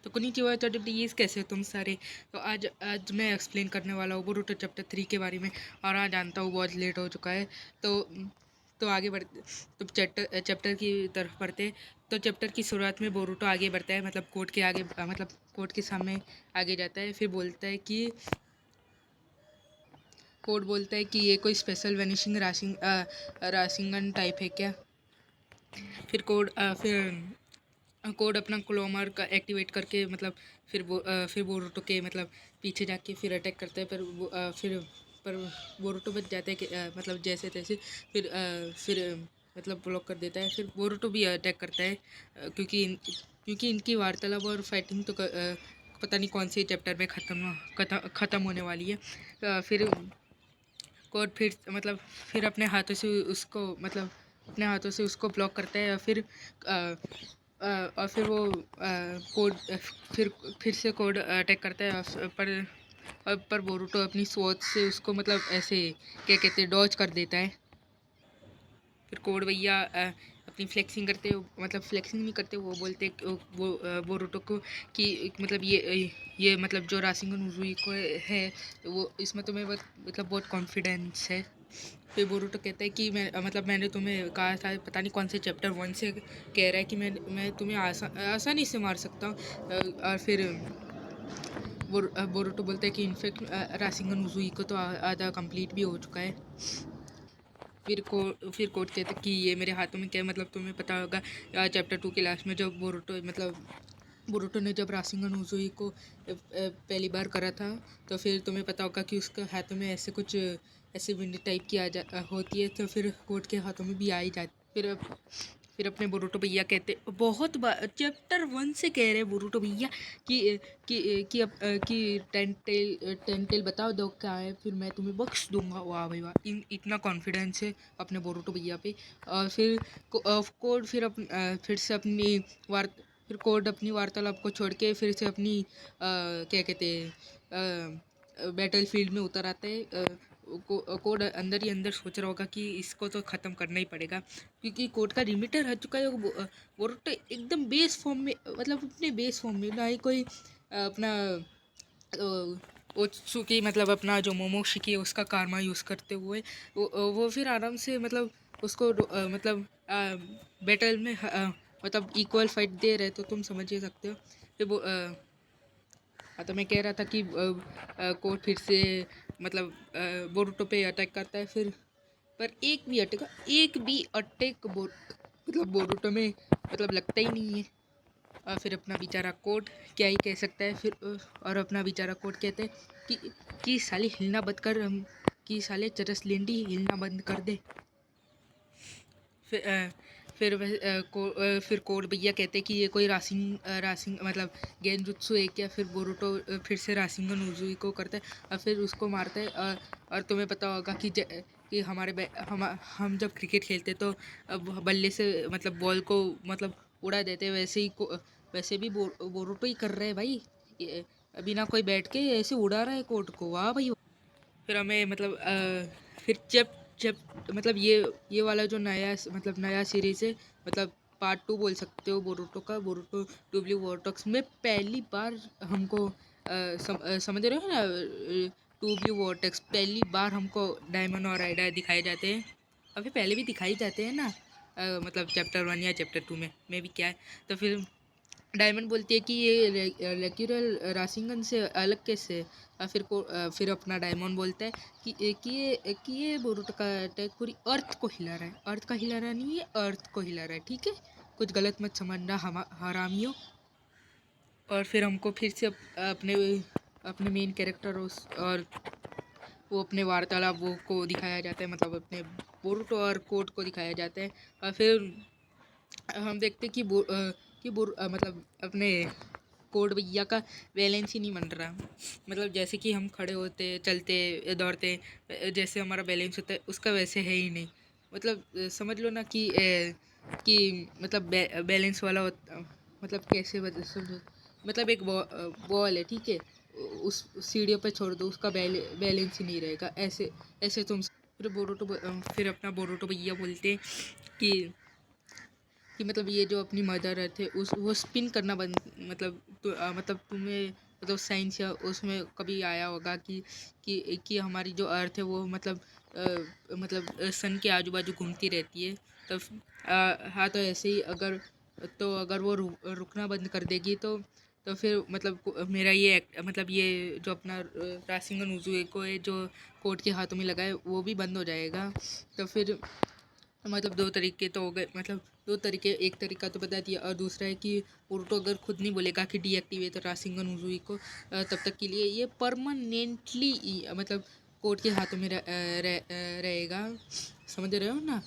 तो konnichiwa Japanese, कैसे हो तुम सारे। तो आज मैं एक्सप्लेन करने वाला हूँ बोरुतो चैप्टर 3 के बारे में। और आज जानता हूँ बहुत लेट हो चुका है। तो आगे बढ़ तो चैप्टर की तरफ बढ़ते। तो चैप्टर की शुरुआत में बोरुतो आगे बढ़ता है, मतलब कोर्ट के आगे, मतलब कोर्ट के सामने आगे जाता है। फिर बोलता है कि कोर्ट बोलता है कि ये कोई स्पेशल वेनिशिंग राशिंगन टाइप है क्या। फिर कोड अपना क्लोमर का एक्टिवेट करके, मतलब फिर बोरुतो के मतलब पीछे जाके फिर अटैक करता है। पर बोरुतो बच जाता है कि मतलब जैसे तैसे। फिर मतलब ब्लॉक कर देता है। फिर बोरुतो भी अटैक करता है, क्योंकि इनकी वार्तालाप और फाइटिंग तो पता नहीं कौन से चैप्टर में ख़त्म होने वाली है। फिर कोड फिर अपने हाथों से उसको ब्लॉक करता है। और फिर वो कोड फिर से कोड अटैक करता है। पर बोरुतो अपनी स्वॉर्ड से उसको मतलब ऐसे क्या कहते हैं, डॉज कर देता है। फिर कोड भैया अपनी फ्लेक्सिंग करते, मतलब फ्लेक्सिंग नहीं करते, वो बोलते वो बोरुतो को कि मतलब ये मतलब जो राशिंगन उज़ुई को है, वो इसमें तुम्हें बहुत कॉन्फिडेंस है। फिर बोरुतो कहता है कि मैंने तुम्हें कहा था, पता नहीं कौन से चैप्टर 1 से कह रहा है कि मैं तुम्हें आसानी से मार सकता हूँ। और फिर बोरुतो बोलता है कि इनफेक्ट राशिंगन उज़ुई को तो आधा कंप्लीट भी हो चुका है। फिर कोर्ट कहते कि ये मेरे हाथों में क्या है। मतलब तुम्हें पता होगा चैप्टर 2 के लास्ट में जब बोरुतो ने जब राशिंगन उज़ुई को पहली बार करा था, तो फिर तुम्हें पता होगा कि उसके हाथों में ऐसे विंड टाइप की होती है। तो फिर कोर्ट के हाथों में भी आ ही जाती। फिर अपने बोरुतो भैया कहते, बहुत बार चैप्टर 1 से कह रहे बोरुतो भैया कि कि टेन टेल बताओ दो क्या है, फिर मैं तुम्हें बख्श दूंगा। वाह भाई वाह, इतना कॉन्फिडेंस है अपने बोरुतो भैया पे। और कोड फिर से अपनी वार फिर कोड अपनी वार्तालाप को छोड़ के फिर से अपनी क्या कहते हैं, बैटल फील्ड में उतर आते हैं। कोड अंदर ही अंदर सोच रहा होगा कि इसको तो ख़त्म करना ही पड़ेगा, क्योंकि कोड का लिमिटर हट चुका है। बोरुतो एकदम बेस फॉर्म में, मतलब अपने बेस फॉर्म में, ना ही कोई अपना ओत्सुकी, मतलब अपना जो मोमोशिकी है उसका कारमा यूज़ करते हुए वो फिर आराम से मतलब उसको बैटल में मतलब इक्वल फाइट दे रहे, तो तुम समझ ही सकते हो। हाँ, तो मैं कह रहा था कि कोड फिर से मतलब बोरुतो पे अटैक करता है। पर एक भी अटैक मतलब बोरुतो में मतलब लगता ही नहीं है। और फिर अपना बेचारा कोड क्या ही कह सकता है। और अपना बेचारा कोड कहते हैं कि साले हिलना बंद कर, हम कि साले चरस लेंडी हिलना बंद कर दे। फिर फिर कोड भैया कहते कि ये कोई रासिंग मतलब गेंजुत्सु है क्या। फिर बोरुतो फिर से राशिंगन उज़ुई को करता है और फिर उसको मारता है। और तुम्हें पता होगा कि हम जब क्रिकेट खेलते तो बल्ले से मतलब बॉल को मतलब उड़ा देते, वैसे भी बोरुतो ही कर रहे हैं भाई। अभी ना कोई बैठ के ऐसे उड़ा रहा है कोर्ट को। वाह भाई। फिर हमें मतलब फिर जब जब मतलब ये वाला जो नया सीरीज़ है, मतलब पार्ट 2 बोल सकते हो बोरुतो का, बोरुतो डब्ल्यू वॉरटॉक्स में पहली बार हमको समझ रहे हो ना, डब्ल्यू वॉरटॉक्स पहली बार हमको डायमंड और राइडर दिखाए जाते हैं। अभी पहले भी दिखाई जाते हैं ना, मतलब चैप्टर 1 या चैप्टर 2 में भी क्या है। तो फिर डायमंड बोलती है कि ये रेक्यूरल राशिंगन से अलग कैसे है। फिर अपना डायमंड बोलता है कि ये बोरुतो का अटैक पूरी अर्थ को हिला रहा है। अर्थ का हिला रहा नहीं है, अर्थ को हिला रहा है, ठीक है। कुछ गलत मत समझना हरामियों। और फिर हमको फिर से अपने अपने मेन कैरेक्टर और वो अपने वार्तालाप वो को दिखाया जाता है, मतलब अपने बोरुतो और कोड को दिखाया जाता है। और फिर हम देखते हैं मतलब अपने कोड भैया का बैलेंस ही नहीं बन रहा। मतलब जैसे कि हम खड़े होते, चलते, दौड़ते, जैसे हमारा बैलेंस होता है उसका वैसे है ही नहीं। मतलब समझ लो ना कि मतलब बैलेंस वाला होता, मतलब कैसे समझो। मतलब एक बॉल है, ठीक है, उस सीढ़ियों पे छोड़ दो, उसका बैलेंस ही नहीं रहेगा। ऐसे ऐसे तुम फिर अपना बोरुतो भैया बोलते कि कि मतलब ये जो अपनी मदर अर्थ है उस वो स्पिन करना बंद मतलब तुम्हें मतलब साइंस या उसमें कभी आया होगा कि हमारी जो अर्थ है वो सन के आजू बाजू घूमती रहती है। तो हाँ, तो ऐसे ही अगर वो रुकना बंद कर देगी तो फिर मेरा ये जो अपना राशिंगन उज़ुए को है जो कोर्ट के हाथों में लगा है वो भी बंद हो जाएगा। तो फिर दो तरीके तो हो गए, दो तरीके, एक तरीका तो बता दिया और दूसरा है कि उर्टो अगर खुद नहीं बोलेगा कि डीएक्टिवेट राशिंगन उज़ुई को तब तक के लिए ये परमानेंटली कोर्ट के हाथों में रहेगा। समझ रहे हो ना?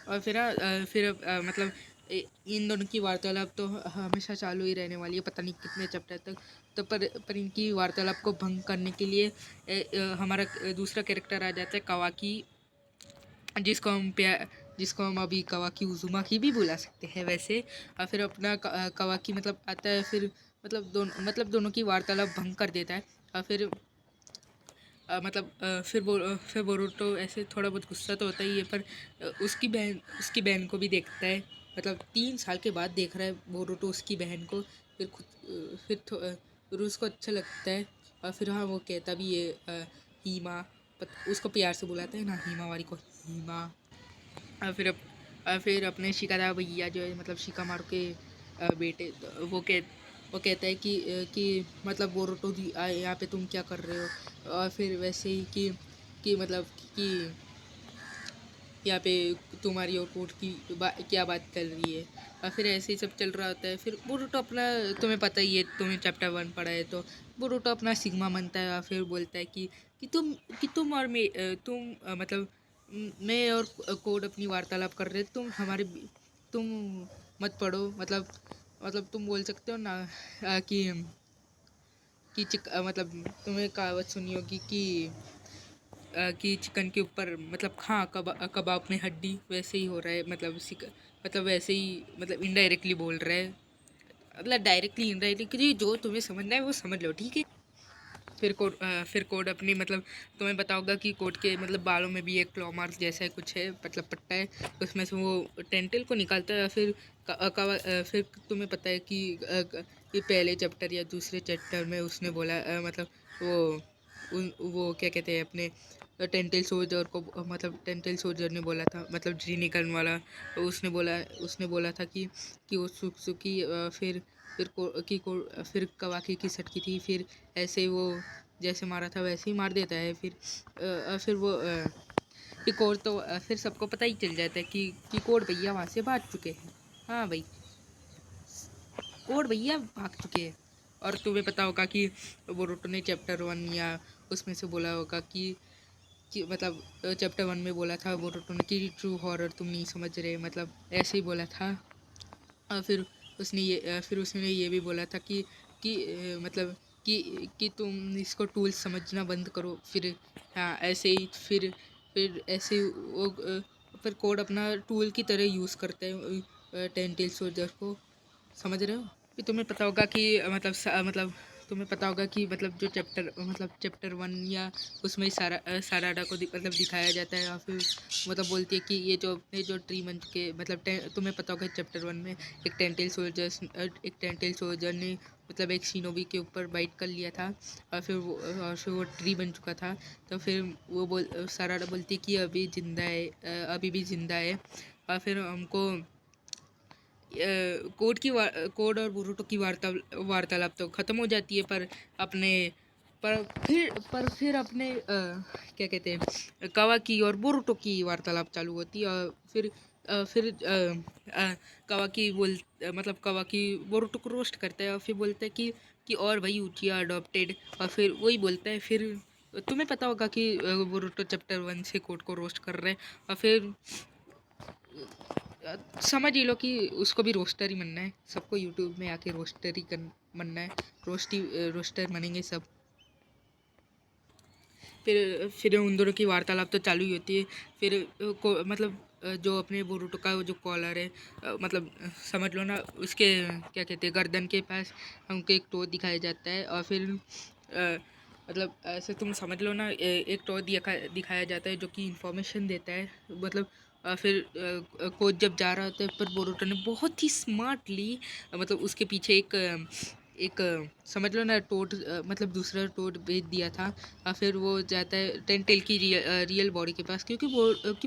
और इन दोनों की वार्तालाप तो हमेशा चालू ही रहने वाली है, पता नहीं कितने चैप्टर तक। तो पर इनकी वार्तालाप को भंग करने के लिए हमारा दूसरा कैरेक्टर आ जाता है कवाकी, जिसको हम अभी कवाकी उजुमाकी भी बुला सकते हैं वैसे। और फिर अपना कवाकी आता है, फिर दोनों की वार्तालाप भंग कर देता है। और फिर बोरुतो ऐसे थोड़ा बहुत गुस्सा तो होता ही है, पर उसकी बहन को भी देखता है। 3 साल के बाद देख रहा है बोरुतो उसकी बहन को। फिर उसको अच्छा लगता है। और फिर हाँ, वो कहता भी है हीमा, उसको प्यार से बुलाता है ना हीमावारी को, हीमा। और फिर अपने शिकारा भैया जो है शिकामारू के बेटे, वो कहता है कि बोरुतो जी यहाँ पे तुम क्या कर रहे हो। और फिर वैसे ही कि कि यहाँ पे तुम्हारी और कोर्ट की क्या बात कर रही है। और फिर ऐसे ही सब चल रहा होता है। फिर बोरुतो अपना, तुम्हें पता ही है, तुम्हें चैप्टर 1 पढ़ा है, तो बोरुतो अपना सिग्मा मनता है और फिर बोलता है कि तुम और मैं और कोड अपनी वार्तालाप कर रहे, तुम मत पढ़ो। तुम बोल सकते हो ना तुम्हें कहावत सुनी होगी कि चिकन के ऊपर हाँ, कबाब में हड्डी, वैसे ही हो रहा है। वैसे ही इनडायरेक्टली बोल रहा है, डायरेक्टली इनडायरेक्टली, जो तुम्हें समझना है वो समझ लो, ठीक है। फिर कोड अपनी तुम्हें बताओगा कि कोड के बालों में भी एक क्लॉ मार्क जैसा है, कुछ है, पट्टा है, उसमें से वो टेंटल को निकालता है। फिर तुम्हें पता है कि ये पहले चैप्टर या दूसरे चैप्टर में उसने बोला वो क्या कहते हैं अपने टेंटेल सोल्जर को, टेंटेल सोल्जर ने बोला था, जीनिकन वाला, उसने बोला था कि वो सुकी फिर कवाकी की सटकी थी, फिर ऐसे वो जैसे मारा था वैसे ही मार देता है। फिर वो एक और तो फिर सबको पता ही चल जाता है कि कोड भैया वहाँ से भाग चुके हैं। हाँ भाई, कोड भैया भाग चुके हैं। और तुम्हें पता होगा कि बोरुतो ने चैप्टर 1 या उसमें से बोला होगा कि चैप्टर 1 में बोला था बोरुतो ने कि ट्रू हॉरर तुम नहीं समझ रहे, ऐसे ही बोला था। और फिर उसने ये भी बोला था कि कि तुम इसको टूल समझना बंद करो। फिर हाँ, ऐसे ही फिर ऐसे ही फिर कोड अपना टूल की तरह यूज़ करते हैं टेंटेल सोल्जर को। समझ रहे हो? कि तुम्हें पता होगा कि तुम्हें पता होगा कि जो चैप्टर 1 या उसमें साराडा को दिखाया जाता है। और फिर बोलती है कि ये जो ट्री मंच के तुम्हें पता होगा चैप्टर 1 में एक टेंटेल सोल्जर ने एक शिनोबी के ऊपर बाइट कर लिया था और फिर वो ट्री बन चुका था। तो फिर साराडा बोलती है कि अभी भी जिंदा है। और फिर हमको कोड और बोरुतो की वार्तालाप तो ख़त्म हो जाती है, पर फिर अपने क्या कहते हैं कावाकी और बोरुतो की वार्तालाप चालू होती है। और फिर कावाकी बोरुतो को रोस्ट करता है और फिर बोलता है कि और भाई उचिया अडॉप्टेड। और फिर वही बोलता है। फिर तुम्हें पता होगा कि बोरुतो चैप्टर 1 से कोड को रोस्ट कर रहे हैं। और फिर समझ ही लो कि उसको भी रोस्टर ही बनना है। सबको यूट्यूब में आके रोस्टर ही बनना है, रोस्टर बनेंगे सब। फिर उन दोनों की वार्तालाप तो चालू ही होती है। फिर जो अपने बोरुतो का जो कॉलर है, समझ लो ना, उसके क्या कहते हैं गर्दन के पास हमको एक टो दिखाया जाता है। और फिर ऐसे तुम समझ लो ना, एक टो दिखाया जाता है जो कि इंफॉर्मेशन देता है। फिर कोच जब जा रहा होता है पर बोरुतो ने बहुत ही स्मार्टली मतलब उसके पीछे समझ लो ना टोड मतलब दूसरा टोड भेज दिया था। फिर वो जाता है टेंटेल की रियल बॉडी के पास, क्योंकि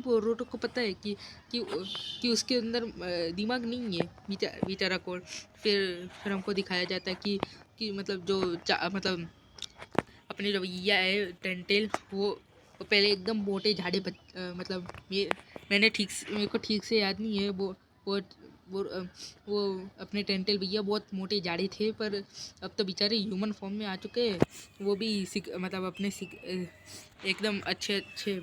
बोरुतो को पता है कि कि उसके अंदर दिमाग नहीं है बेचारा कोड। फिर हमको दिखाया जाता है कि मतलब मतलब अपने जो भैया है टेंटेल वो पहले एकदम मोटे मतलब मेरे को ठीक से याद नहीं है। वो वो अ, वो अपने टेंटेल भैया बहुत मोटे झाड़ी थे, पर अब तो बेचारे ह्यूमन फॉर्म में आ चुके हैं। वो भी मतलब अपने एकदम अच्छे अच्छे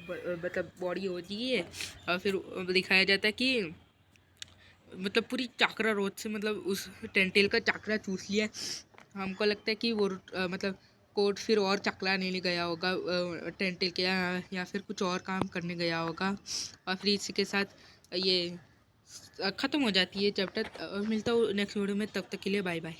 मतलब बॉडी होती है। और फिर दिखाया जाता है कि मतलब पूरी चाकरा रोड से मतलब उस टेंटेल का चाकरा चूस लिया है। हमको लगता है कि वो मतलब कोर्ट फिर और चकला लेने गया होगा टेंटेल के यहाँ, या फिर कुछ और काम करने गया होगा। और फिर इसी के साथ ये ख़त्म हो जाती है चैप्टर। मिलता हूँ नेक्स्ट वीडियो में, तब तक के लिए बाय बाय।